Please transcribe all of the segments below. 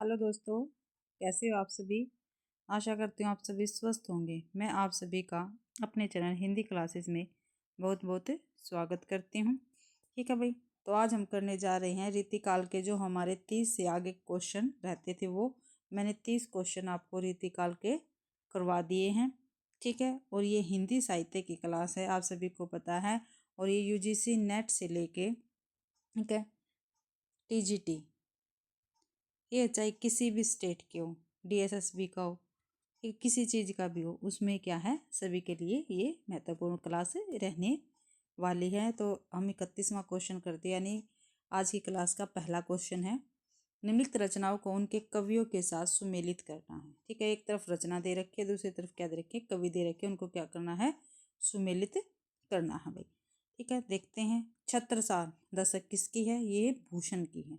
Hello दोस्तों, कैसे हो आप सभी। आशा करती हूँ आप सभी स्वस्थ होंगे। मैं आप सभी का अपने चैनल हिंदी क्लासेस में बहुत बहुत स्वागत करती हूँ। ठीक है भाई, तो आज हम करने जा रहे हैं रीतिकाल के जो हमारे 30 से आगे क्वेश्चन रहते थे, वो मैंने 30 क्वेश्चन आपको रीतिकाल के करवा दिए हैं। ठीक है, और ये हिंदी साहित्य की क्लास है, आप सभी को पता है। और ये यूजीसी नेट से लेके, ठीक है, टीजीटी, ये चाहे किसी भी स्टेट के हो, डीएसएसबी का हो, ये किसी चीज़ का भी हो, उसमें क्या है, सभी के लिए ये महत्वपूर्ण क्लास रहने वाली है। तो हम 31वां क्वेश्चन करते हैं, यानी आज की क्लास का पहला क्वेश्चन है, निम्नलिखित रचनाओं को उनके कवियों के साथ सुमेलित करना है। ठीक है, एक तरफ रचना दे रखी है, दूसरी तरफ क्या दे रखी है, कवि दे रखे, उनको क्या करना है, सुमेलित करना है भाई। ठीक है, देखते हैं। छत्रसाल दशक किसकी है, ये भूषण की है।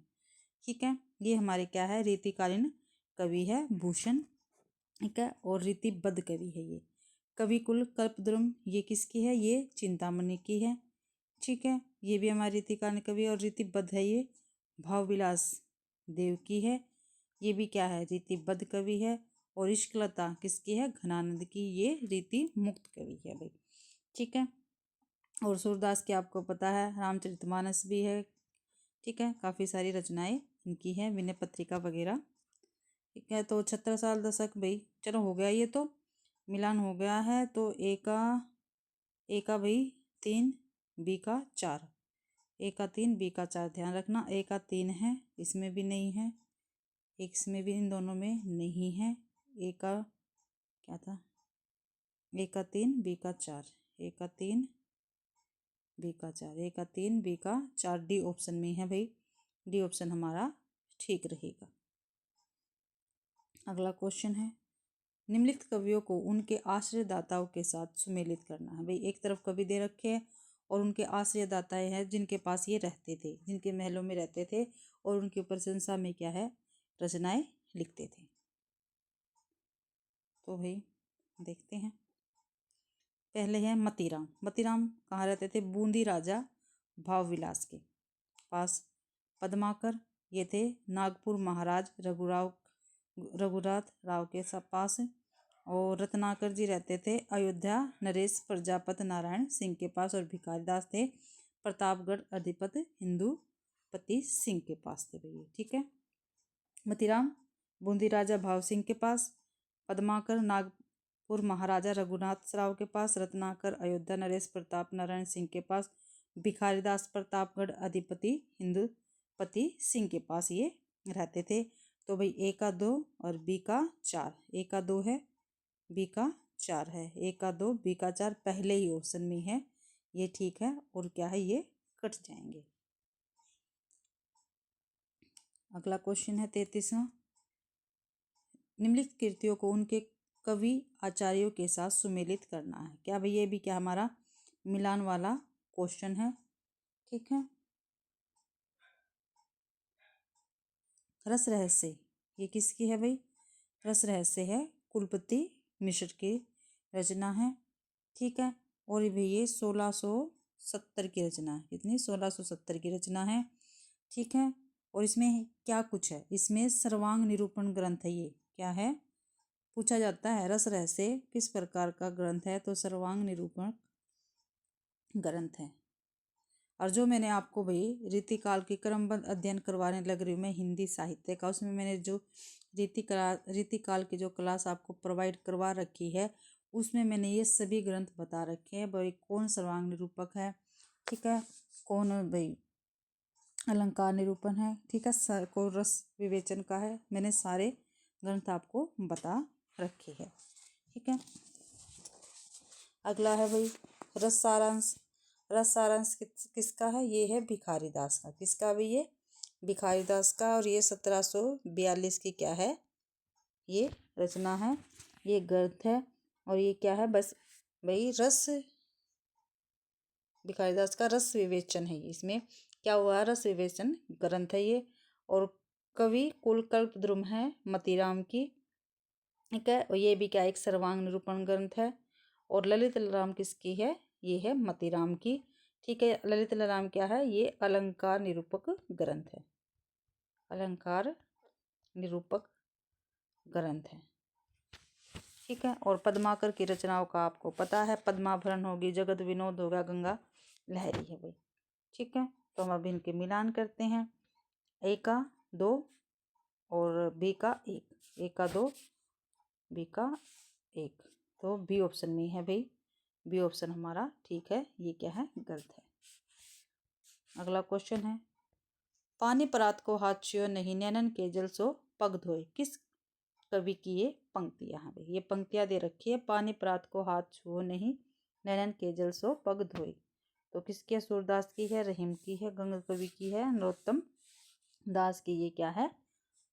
ठीक है, ये हमारे क्या है, रीतिकालीन कवि है भूषण। ठीक है, और रीतिबद्ध कवि है ये। कवि कुल कल्पद्रुम ये किसकी है, ये चिंतामणि की है। ठीक है, ये भी हमारी रीतिकालीन कवि और रीतिबद्ध है, ये भावविलास देव की है। ये भी क्या है, रीतिबद्ध कवि है। और इश्कलता किसकी है, घनानंद की, ये रीति मुक्त कवि है भाई। ठीक है, और सूरदास की आपको पता है, रामचरितमानस भी है। ठीक है, काफ़ी सारी रचनाएं इनकी हैं, विनय पत्रिका वगैरह। ठीक है, तो छत्रसाल दशक भाई, चलो हो गया, ये तो मिलान हो गया है। तो ए का भाई 3, बी का 4, ए का 3, बी का 4, ध्यान रखना। ए का 3 है, इसमें भी नहीं है, इसमें भी, इन दोनों में नहीं है। ए का क्या था, ए का 3, बी का 4, ए का 3, बी का 4, ए का 3, बी का 4, डी ऑप्शन में है भाई। डी ऑप्शन हमारा ठीक रहेगा। अगला क्वेश्चन है, निम्नलिखित कवियों को उनके आश्रयदाताओं के साथ सुमेलित करना है भाई। एक तरफ कवि दे रखे हैं और उनके आश्रयदाताएं हैं, जिनके पास ये रहते थे, जिनके महलों में रहते थे, और उनकी प्रशंसा में क्या है, रचनाएं लिखते थे। तो भाई देखते हैं। पहले है मतीराम। मतीराम कहाँ रहते थे, बूंदी राजा भावविलास के पास। पद्माकर ये थे नागपुर महाराज रघुनाथ राव के पास। और रत्नाकर जी रहते थे अयोध्या नरेश प्रजापति नारायण सिंह के पास। और भिखारीदास थे प्रतापगढ़ अधिपति हिंदूपति सिंह के पास थे भैया। ठीक है, मतीराम बूंदी राजा भाव सिंह के पास, पद्माकर नागपुर महाराजा रघुनाथ राव के पास, रत्नाकर अयोध्या नरेश प्रताप नारायण सिंह के पास, भिखारीदास प्रतापगढ़ अधिपति हिंदूपति सिंह के पास ये रहते थे। तो भाई ए का 2 और बी का 4, ए का 2 है, बी का 4 है, ए का 2, बी का 4 पहले ही ऑप्शन में है, ये ठीक है। और क्या है, ये कट जाएंगे। अगला क्वेश्चन है 33वां, निम्नलिखित कृतियों को उनके कवि आचार्यों के साथ सुमेलित करना है। क्या भाई, ये भी क्या हमारा मिलान वाला क्वेश्चन है। ठीक है, रस रहस्य ये किसकी है भाई, रस रहस्य है कुलपति मिश्र की रचना है। ठीक है, और ये भाई ये 1670 की रचना है, कितनी, 1670 की रचना है। ठीक है, और इसमें क्या कुछ है, इसमें सर्वांग निरूपण ग्रंथ है, ये क्या है, पूछा जाता है रस रहस्य किस प्रकार का ग्रंथ है, तो सर्वांग निरूपण ग्रंथ है। और जो मैंने आपको भाई रीतिकाल की क्रमबद्ध अध्ययन करवाने लग रही हूँ मैं हिंदी साहित्य का, उसमें मैंने जो रीतिकाल की जो क्लास आपको प्रोवाइड करवा रखी है, उसमें मैंने ये सभी ग्रंथ बता रखे हैं भाई, कौन सर्वांग निरूपक है, ठीक है, कौन भाई अलंकार निरूपण है, ठीक है, कौन रस विवेचन का है, मैंने सारे ग्रंथ आपको बता रखे हैं। ठीक है, अगला है भाई रस सारांश। रस सारांश किसका है, ये है भिखारीदास का। किसका भाई, ये भिखारीदास का। और ये 1742 की क्या है, ये रचना है, ये ग्रंथ है। और ये क्या है, बस भाई रस, भिखारीदास का रस विवेचन है, इसमें क्या हुआ, रस विवेचन ग्रंथ है ये। और कवि कुलकल्पद्रुम है मतीराम की। ठीक है, और ये भी क्या एक सर्वांग निरूपण ग्रंथ है। और ललित राम किसकी है, ये है मतीराम की। ठीक है, ललित राम क्या है, ये अलंकार निरूपक ग्रंथ है, अलंकार निरूपक ग्रंथ है। ठीक है। और पद्माकर की रचनाओं का आपको पता है, पद्माभरण होगी, जगत विनोद होगा, गंगा लहरी है भाई। ठीक है। तो हम अब इनके मिलान करते हैं। ए का 2 और बी का 1, ए का 2 बी का 1, तो बी ऑप्शन में है भाई, बी ऑप्शन हमारा ठीक है, ये क्या है, गलत है। अगला क्वेश्चन है, पानी परात को हाथ छुओ नहीं, नैनन के जल सो पग धोए। किस कवि की ये पंक्तियां हैं भाई? ये पंक्तियां दे रखी है, पानी परात को हाथ छुओ नहीं, नैनन के जल सो पग धोए। तो किसकी है? सूरदास की है, रहीम की है, गंगा कवि की है, नरोत्तम दास की ये क्या है,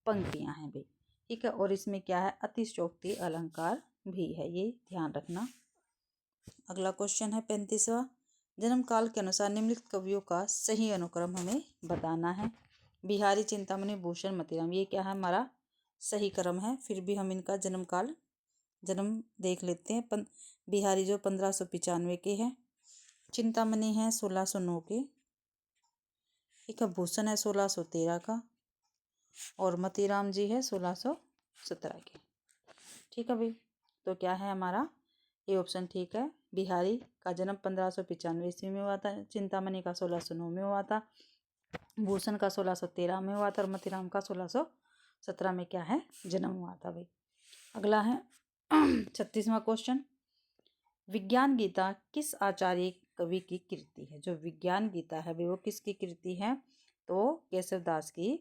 पंक्तियां हैं भाई। ठीक है। और इसमें क्या है, अतिशयोक्ति अलंकार भी है, ये ध्यान रखना। अगला क्वेश्चन है 35वां, जन्म काल के अनुसार निम्नलिखित कवियों का सही अनुक्रम हमें बताना है। बिहारी, चिंतामणि, भूषण, मतीराम, ये क्या है, हमारा सही क्रम है। फिर भी हम इनका जन्म देख लेते हैं। बिहारी जो 1595 के हैं, चिंतामणि है 1609 के, ठीक है, भूषण है 1613 का, और मतीराम जी है 1617 के। ठीक है भाई। तो क्या है हमारा, ये ऑप्शन ठीक है। बिहारी का जन्म 1595 ईस्वी में हुआ था, चिंतामणि का 1609 में हुआ था, भूषण का 1613 में हुआ था, और मतीराम का 1617 में क्या है, जन्म हुआ था भाई। अगला है 36वां क्वेश्चन, विज्ञान गीता किस आचार्य कवि की कृति है? जो विज्ञान गीता है भाई वो किसकी कृति है? तो केशव दास की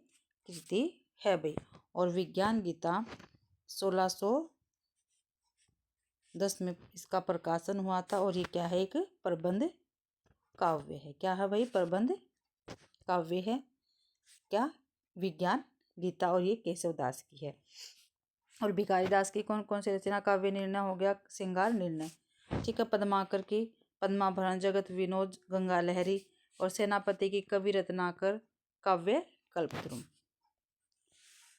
कृति है भाई। और विज्ञान गीता 1610 में इसका प्रकाशन हुआ था, और ये क्या है, एक प्रबंध काव्य है। क्या है भाई, प्रबंध काव्य है क्या, विज्ञान गीता, और ये केशव दास की है। और भिखारी दास की कौन कौन सी रचना? काव्य निर्णय हो गया, श्रृंगार निर्णय, ठीक है, पद्माकर की पद्माभरण, जगत विनोद, गंगा लहरी, और सेनापति की कवि रत्नाकर काव्य कल्पद्रुम।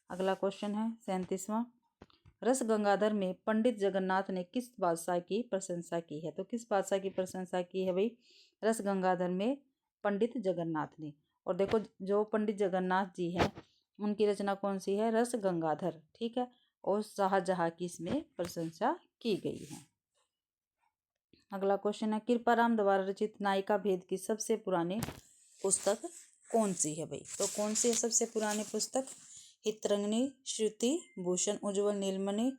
अगला क्वेश्चन है 37वां, रस गंगाधर में पंडित जगन्नाथ ने किस बादशाह की प्रशंसा की है? तो किस बादशाह की प्रशंसा की है भाई, रस गंगाधर में पंडित जगन्नाथ ने। और देखो जो पंडित जगन्नाथ जी हैं उनकी रचना कौन सी है, रस गंगाधर, ठीक है, और शाहजहां की इसमें प्रशंसा की गई है। अगला क्वेश्चन है, कृपाराम द्वारा रचित नायिका भेद की सबसे पुरानी पुस्तक कौन सी है भाई? तो कौन सी है सबसे पुरानी पुस्तक? हितरंगिणी, श्रुति भूषण, उज्ज्वल, नीलमणि,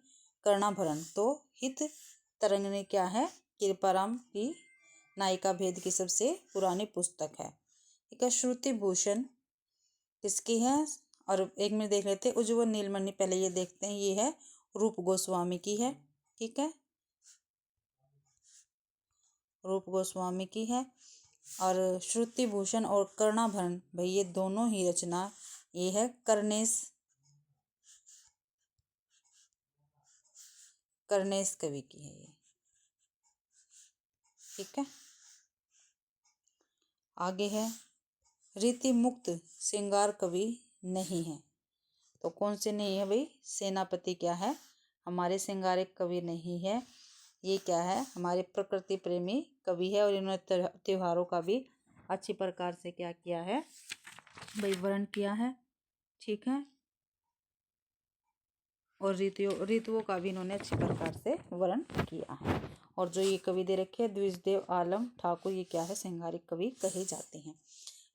कर्णाभरण। तो हित तरंगिणी क्या है, कृपाराम की नायिका भेद की सबसे पुरानी पुस्तक है। ठीक है। श्रुति भूषण किसकी है? और एक में देख लेते हैं, उज्ज्वल नीलमणि पहले ये देखते हैं, ये है रूप गोस्वामी की है। ठीक है, रूप गोस्वामी की है। और श्रुति भूषण और कर्णाभरण भाई ये दोनों ही रचना ये है कर्णेश कवि की है ये। ठीक है। आगे है, रीति मुक्त श्रृंगार कवि नहीं है। तो कौन से नहीं है भाई? सेनापति क्या है, हमारे श्रृंगारिक कवि नहीं है। ये क्या है, हमारे प्रकृति प्रेमी कवि है, और इन्होंने त्योहारों का भी अच्छी प्रकार से क्या किया है भाई, वर्णन किया है। ठीक है। और ऋतुओं का भी इन्होंने अच्छी प्रकार से वर्णन किया है। और जो ये कवि दे रखे हैं द्विजदेव आलम ठाकुर, ये क्या है, श्रृंगारिक कवि कहे जाते हैं।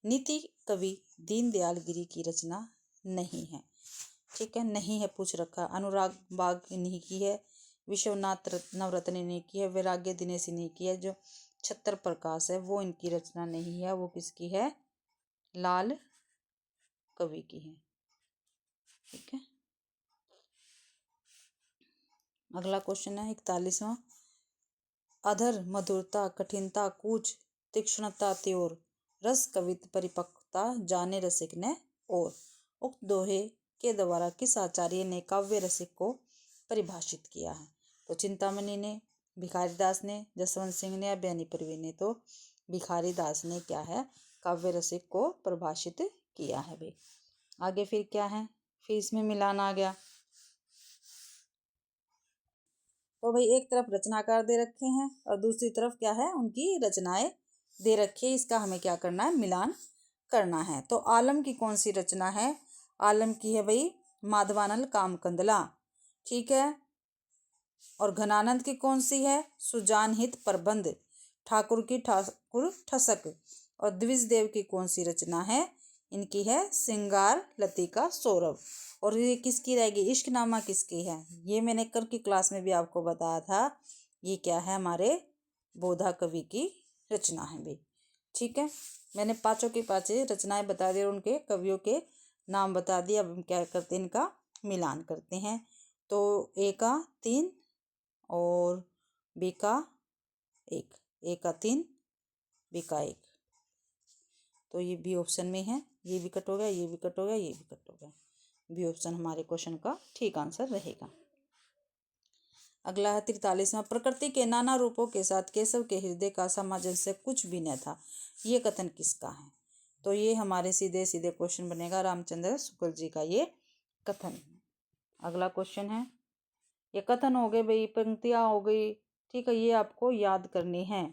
नीति कवि दीनदयाल गिरी की रचना नहीं है। ठीक है, नहीं है पूछ रखा। अनुराग बाग इन्हीं की है, विश्वनाथ नवरत्न इन्हीं की है, वैराग्य दिनेश इन्हीं की है। जो छत्र प्रकाश है वो इनकी रचना नहीं है, वो किसकी है, लाल कवि की है। ठीक है। अगला क्वेश्चन है 41वां, अधर मधुरता कठिनता कूच तीक्ष्णता त्योर रस कवित परिपक्वता जाने रसिक ने और। उक्त दोहे के द्वारा किस आचार्य ने काव्य रसिक को परिभाषित किया है? तो चिंतामणि ने, भिखारी दास ने, जसवंत सिंह ने, या बेनी परवीन ने। तो भिखारी दास ने क्या है, काव्य रसिक को परिभाषित किया है भाई। आगे फिर क्या है, फिर इसमें मिलान आ गया। तो भाई एक तरफ रचनाकार दे रखे हैं और दूसरी तरफ क्या है, उनकी रचनाएं दे रखी है। इसका हमें क्या करना है, मिलान करना है। तो आलम की कौन सी रचना है? आलम की है भाई माधवानल कामकंदला, ठीक है। और घनानंद की कौन सी है? सुजान हित प्रबंध, ठाकुर की ठाकुर ठसक। और द्विज देव की कौन सी रचना है? इनकी है श्रृंगार लतिका सौरभ। और ये किसकी रहेगी? इश्कनामा किसकी है? ये मैंने कल की क्लास में भी आपको बताया था। ये क्या है? हमारे बोधा कवि की रचना है भी, ठीक है। मैंने पांचों की पांचों रचनाएं बता दी और उनके कवियों के नाम बता दिए। अब हम क्या करते हैं? इनका मिलान करते हैं। तो ए का 3 और बी का 1, ए का 3, बी का 1, तो ये बी ऑप्शन में है। ये भी कट हो गया, ये भी कट हो गया, ये भी कट हो गया। बी ऑप्शन हमारे क्वेश्चन का ठीक आंसर रहेगा। अगला है 43वां, प्रकृति के नाना रूपों के साथ केशव के हृदय का सामंजस्य कुछ भी न था, ये कथन किसका है? तो ये हमारे सीधे सीधे क्वेश्चन बनेगा रामचंद्र शुक्ल जी का ये कथन। अगला क्वेश्चन है, ये कथन हो गए भाई, पंक्तियां हो गई, ठीक है। ये आपको याद करनी है,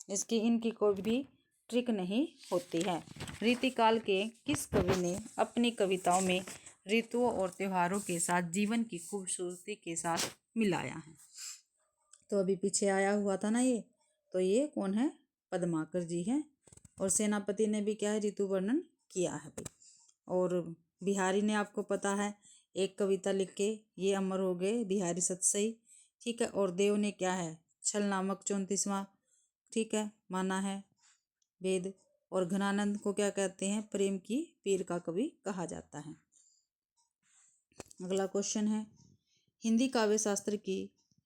इसकी इनकी कोई भी ट्रिक नहीं होती है। रीतिकाल के किस कवि ने अपनी कविताओं में ऋतुओं और त्योहारों के साथ जीवन की खूबसूरती के साथ मिलाया है? तो अभी पीछे आया हुआ था ना ये, तो ये कौन है? पद्माकर जी हैं। और सेनापति ने भी क्या है? ऋतु वर्णन किया है भाई। और बिहारी ने आपको पता है एक कविता लिख के ये अमर हो गए, बिहारी सतसई, ठीक है। और देव ने क्या है? छल नामक 34वां, ठीक है, माना है वेद। और घनानंद को क्या कहते हैं? प्रेम की पीर का कवि कहा जाता है। अगला क्वेश्चन है, हिंदी काव्य शास्त्र की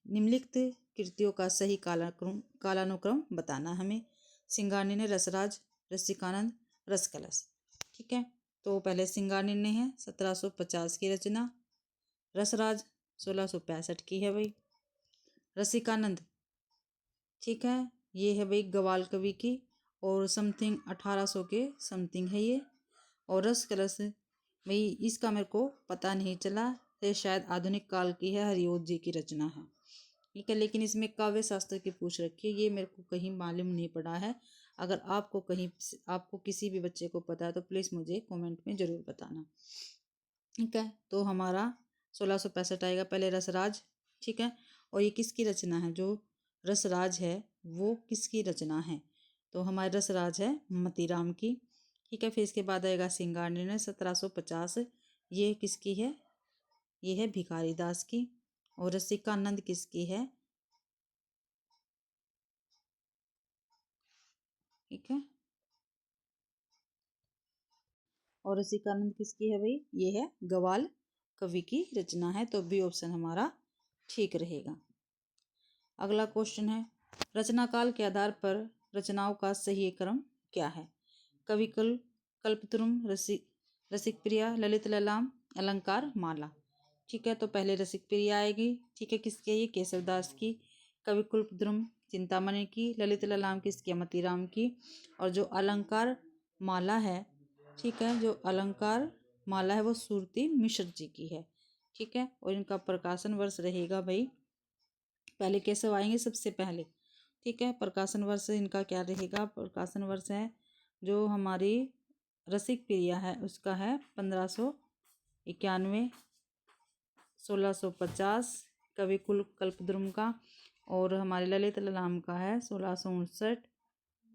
निम्नलिखित कृतियों का सही कालानुक्रम बताना हमें। सिंगारनी ने रसराज, रसिकानंद, रसकलश, ठीक है। तो पहले सिंगारनी ने है 1750 की रचना, रसराज 1665 की है भाई, रसिकानंद, ठीक है, ये है भाई गवाल कवि की और समथिंग 1800 के समथिंग है ये। और रस कलश भाई इसका मेरे को पता नहीं चला, ये शायद आधुनिक काल की है, हरिओत जी की रचना है, ठीक है। लेकिन इसमें काव्य शास्त्र की पूछ रखी है, ये मेरे को कहीं मालूम नहीं पड़ा है। अगर आपको कहीं आपको किसी भी बच्चे को पता है तो प्लीज़ मुझे कमेंट में ज़रूर बताना, ठीक है। तो हमारा 1665 आएगा। पहले रसराज, ठीक है। और ये किसकी रचना है? जो रसराज है वो किसकी रचना है? तो हमारे रसराज है मतीराम की, ठीक है। फिर इसके बाद आएगा सिंगारनी ने 1750, ये किसकी है? ये है भिखारी दास की। और रसिकानंद किसकी है? ठीक है। और रसिकानंद किसकी है भाई? ये है गवाल कवि की रचना है। तो बी ऑप्शन हमारा ठीक रहेगा। अगला क्वेश्चन है, रचना काल के आधार पर रचनाओं का सही क्रम क्या है? कविकुल, कल्पतरुम, रसिक प्रिया, ललित ललाम, अलंकार, माला, ठीक है। तो पहले रसिक प्रिया आएगी, ठीक है, किसकी है? ये केशवदास की। कविकुलद्रुम चिंतामणि की, ललित ललाम किसकी? मतीराम की। और जो अलंकार माला है, ठीक है, जो अलंकार माला है वो सुरती मिश्र जी की है, ठीक है। और इनका प्रकाशन वर्ष रहेगा भाई, पहले केशव आएंगे सबसे पहले, ठीक है। प्रकाशन वर्ष इनका क्या रहेगा? प्रकाशन वर्ष है जो हमारी रसिक प्रिया है उसका है 1591, 1650 कविकुल कल्पद्रुम का। और हमारे ललित ललाम का है 1659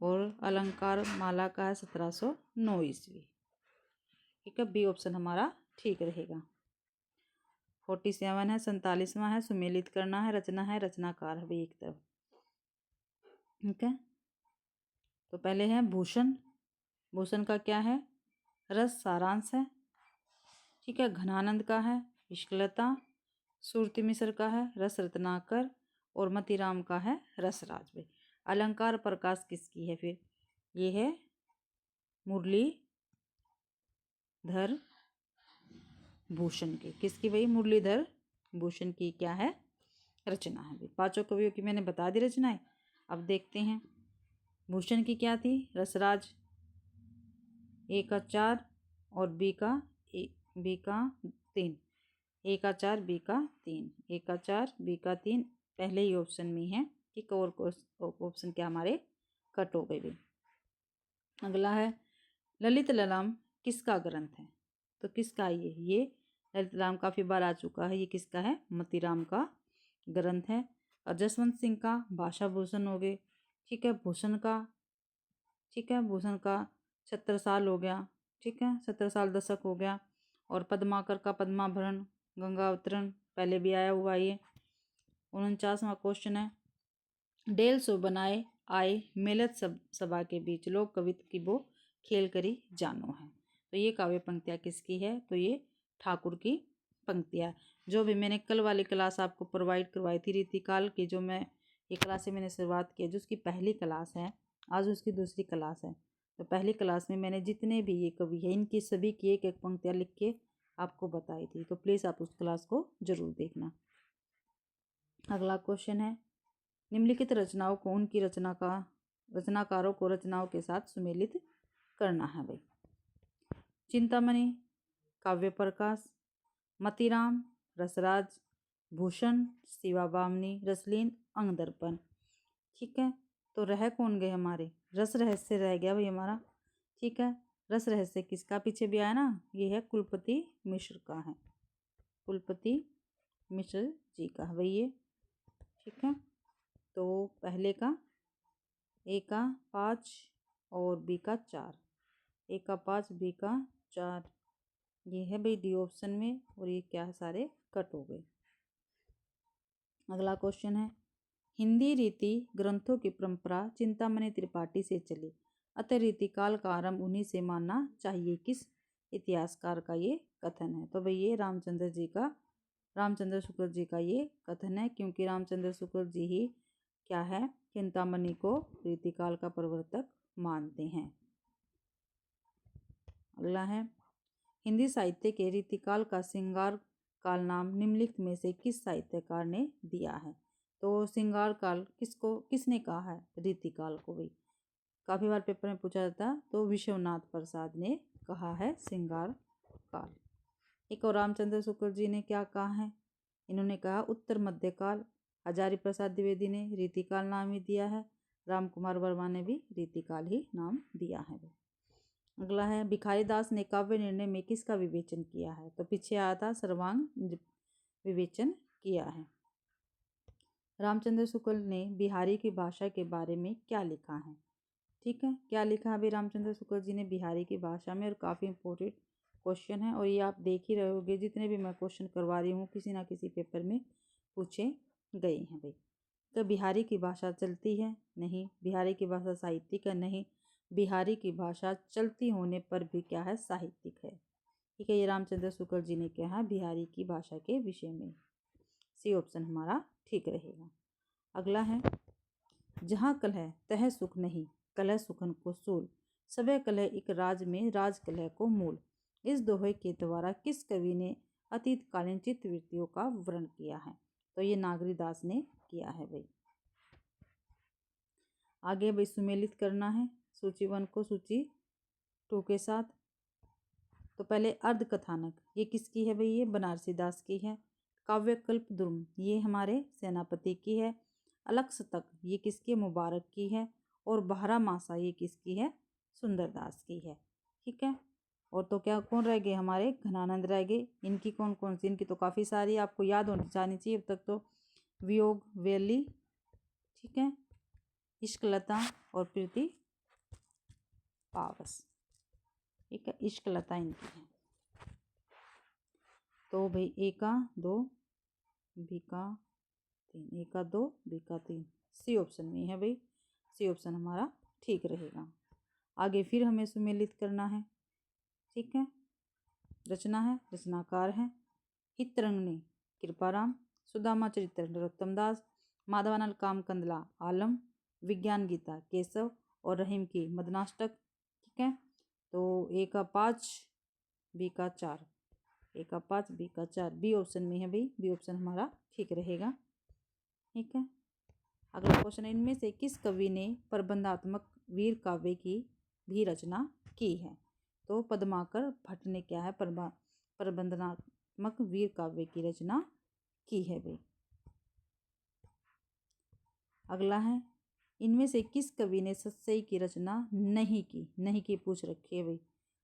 और अलंकार माला का है 1709 ईस्वी, ठीक है। बी ऑप्शन हमारा ठीक रहेगा। 47 है, 47वां है, सुमेलित करना है, रचना है, रचनाकार है भाई एक तरफ, ठीक है। तो पहले है भूषण, भूषण का क्या है? रस सारांश है, ठीक है। घनानंद का है इश्कलता, सुरती मिश्र का है रस रत्नाकर और मतीराम का है रसराज भाई। अलंकार प्रकाश किसकी है फिर? ये है मुरलीधर भूषण की। किसकी भाई? मुरलीधर भूषण की क्या है? रचना है भाई। पांचों कवियों की मैंने बता दी रचनाएं। अब देखते हैं भूषण की क्या थी? रसराज ए का 4 और बी का 3, ए का 4 बी का 3, ए का 4 बी का 3 पहले ही ऑप्शन में है, ठीक। और ऑप्शन क्या हमारे कट हो गए भी। अगला है ललित ललाम किसका ग्रंथ है? तो किसका है ये ललित राम काफ़ी बार आ चुका है। ये किसका है? मोतीराम का ग्रंथ है। और जसवंत सिंह का भाषा भूषण हो गए। ठीक है, भूषण का, ठीक है, भूषण का 70 साल हो गया। ठीक है, 70 साल दशक हो गया। और पद्माकर का पद्माभरण गंगा अवतरण पहले भी आया हुआ ये। 49वां क्वेश्चन है, डेल सो बनाए आए मेलत सभा के बीच लोक कवित की वो खेल करी जानो है। तो ये काव्य पंक्तियाँ किसकी है? तो ये ठाकुर की पंक्तियाँ। जो भी मैंने कल वाली क्लास आपको प्रोवाइड करवाई थी रीतिकाल की, जो मैं ये क्लास से मैंने शुरुआत की, जो उसकी पहली क्लास है, आज उसकी दूसरी क्लास है। तो पहली क्लास में मैंने जितने भी ये कवि है इनकी सभी की एक एक पंक्तियाँ लिख के आपको बताई थी। तो प्लीज़ आप उस क्लास को जरूर देखना। अगला क्वेश्चन है, निम्नलिखित रचनाओं को उनकी रचनाकारों को रचनाओं के साथ सुमेलित करना है भाई। चिंतामणि, काव्य प्रकाश, मतीराम, रसराज, भूषण, शिवा बामनी, रसलीन, अंग दर्पण। ठीक है, तो रह कौन गए हमारे? रस रहस्य रह गया भाई हमारा। ठीक है, रस रहस्य किसका पीछे भी आया ना? ये है कुलपति मिश्र का है, कुलपति मिश्र जी का है भाई ये। ठीक है, तो पहले का ए का 5 और बी का 4, ए का 5 बी का 4, ये है भाई डी ऑप्शन में। और ये क्या है? सारे कट हो गए। अगला क्वेश्चन है, हिंदी रीति ग्रंथों की परंपरा चिंतामणि त्रिपाठी से चली, अतः रीतिकाल का आरंभ उन्हीं से मानना चाहिए। किस इतिहासकार का ये कथन है? तो भाई ये रामचंद्र शुक्ल जी का ये कथन है, क्योंकि रामचंद्र शुक्ल जी ही क्या है? चिंतामणि को रीतिकाल का प्रवर्तक मानते हैं। अगला है, हिंदी साहित्य के रीतिकाल का श्रृंगार काल नाम निम्नलिखित में से किस साहित्यकार ने दिया है? तो श्रृंगार काल किसने कहा है? रीतिकाल को भाई काफ़ी बार पेपर में पूछा जाता, तो विश्वनाथ प्रसाद ने कहा है श्रृंगार काल। एक और रामचंद्र शुक्ल जी ने क्या कहा है? इन्होंने कहा उत्तर मध्यकाल। हजारी प्रसाद द्विवेदी ने रीतिकाल नाम ही दिया है। राम कुमार वर्मा ने भी रीतिकाल ही नाम दिया है। अगला है, भिखारी दास ने काव्य निर्णय में किसका विवेचन किया है? तो पीछे आया था सर्वांग विवेचन किया है। रामचंद्र शुक्ल ने बिहारी की भाषा के बारे में क्या लिखा है? ठीक है, क्या लिखा है अभी रामचंद्र शुक्ल जी ने बिहारी की भाषा में? और काफ़ी इंपॉर्टेंट क्वेश्चन है, और ये आप देख ही रहे होगे जितने भी मैं क्वेश्चन करवा रही हूँ किसी ना किसी पेपर में पूछे गए हैं भाई। तो बिहारी की भाषा चलती है? नहीं। बिहारी की भाषा साहित्यिक है? नहीं। बिहारी की भाषा चलती होने पर भी क्या है? साहित्यिक है। ठीक है, ये रामचंद्र शुक्ल जी ने कहा बिहारी की भाषा के विषय में। सी ऑप्शन हमारा ठीक रहेगा। अगला है, जहाँ कलह तह सुख नहीं, कलह सुखन को सूल, सभे कलह एक राज में, राज कलह को मूल। इस दोहे के द्वारा किस कवि ने अतीतकालीन चित्तवृत्तियों का वर्णन किया है? तो ये नागरी दास ने किया है भाई। आगे भाई सुमेलित करना है सूची 1 को सूची 2 के साथ। तो पहले अर्ध कथानक, ये किसकी है भाई? ये बनारसी दास की है। काव्यकल्प द्रुम, ये हमारे सेनापति की है। अलक्ष्य तक, ये किसकी? मुबारक की है। और बारह मासा, ये किसकी है? सुंदरदास की है। ठीक है, और तो क्या कौन रह गए? हमारे घनानंद रह गए। इनकी कौन कौन सी? इनकी तो काफ़ी सारी आपको याद होनी जानी चाहिए अब तक। तो वियोग वेली, ठीक है, इश्कलता और प्रीति पावस। ठीक है, इश्कलता इनकी है। तो भाई ए का 2 बी का 3, ए का 2 बी का 3, सी ऑप्शन में है भाई। सी ऑप्शन हमारा ठीक रहेगा। आगे फिर हमें सुमेलित करना है। ठीक है, रचना है, रचनाकार है हितरंगनी कृपाराम, सुदामा चरित्र नरोत्तम दास, माधवानल काम कंदला आलम, विज्ञान गीता केशव और रहीम की मदनाष्टक। ठीक है, तो ए का 5 बी का 4, ए का 5 बी का 4, बी ऑप्शन में है भाई। बी ऑप्शन हमारा ठीक रहेगा। ठीक है, अगला क्वेश्चन है, इनमें से किस कवि ने प्रबंधात्मक वीर काव्य की भी रचना की है? तो पद्माकर भट्ट ने क्या है? प्रबंधनात्मक वीर काव्य की रचना की है भाई। अगला है, इनमें से किस कवि ने सतसई की रचना नहीं की? नहीं की पूछ रखी है भाई।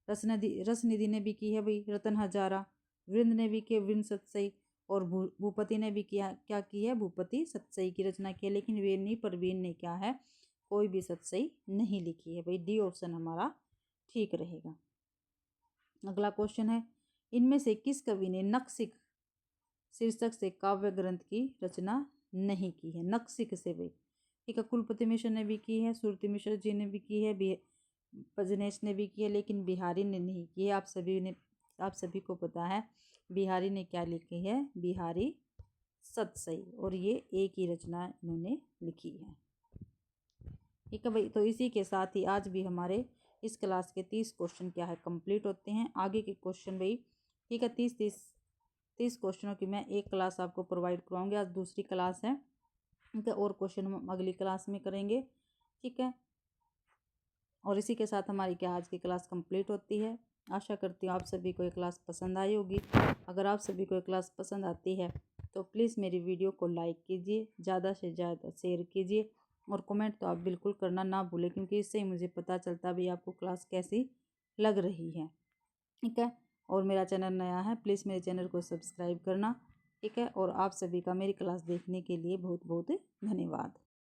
रसनिधि ने भी की है भाई रतन हजारा, वृंद ने भी की वृंद सतसई, और भूपति ने भी क्या की है, भूपति सतसई की रचना की है। लेकिन वेरनी परवीन ने क्या है, कोई भी सतसई नहीं लिखी है भाई। डी ऑप्शन हमारा ठीक रहेगा। अगला क्वेश्चन है, इनमें से किस कवि ने नक्सिक शीर्षक से काव्य ग्रंथ की रचना नहीं की है? नक्सिक से भाई, ठीक है। कुलपति मिश्र ने भी की है, सुरति मिश्र जी ने भी की है, पजनेश ने भी की है, लेकिन बिहारी ने नहीं की है। आप सभी को पता है बिहारी ने क्या लिखी है, बिहारी सतसई, और ये एक ही रचना इन्होंने लिखी है। ठीक है भाई, तो इसी के साथ ही आज भी हमारे इस क्लास के 30 क्वेश्चन क्या है, कंप्लीट होते हैं। आगे के क्वेश्चन भाई, ठीक है, 30 क्वेश्चनों की मैं एक क्लास आपको प्रोवाइड करवाऊंगी। आज दूसरी क्लास है, ठीक है, और क्वेश्चन हम अगली क्लास में करेंगे। ठीक है, और इसी के साथ हमारी क्या आज की क्लास कंप्लीट होती है। आशा करती हूँ आप सभी को ये क्लास पसंद आई होगी। अगर आप सभी को ये क्लास पसंद आती है तो प्लीज़ मेरी वीडियो को लाइक कीजिए, ज़्यादा से ज़्यादा शेयर कीजिए, और कमेंट तो आप बिल्कुल करना ना भूलें, क्योंकि इससे ही मुझे पता चलता भी आपको क्लास कैसी लग रही है। ठीक है, और मेरा चैनल नया है, प्लीज़ मेरे चैनल को सब्सक्राइब करना। ठीक है, और आप सभी का मेरी क्लास देखने के लिए बहुत बहुत धन्यवाद।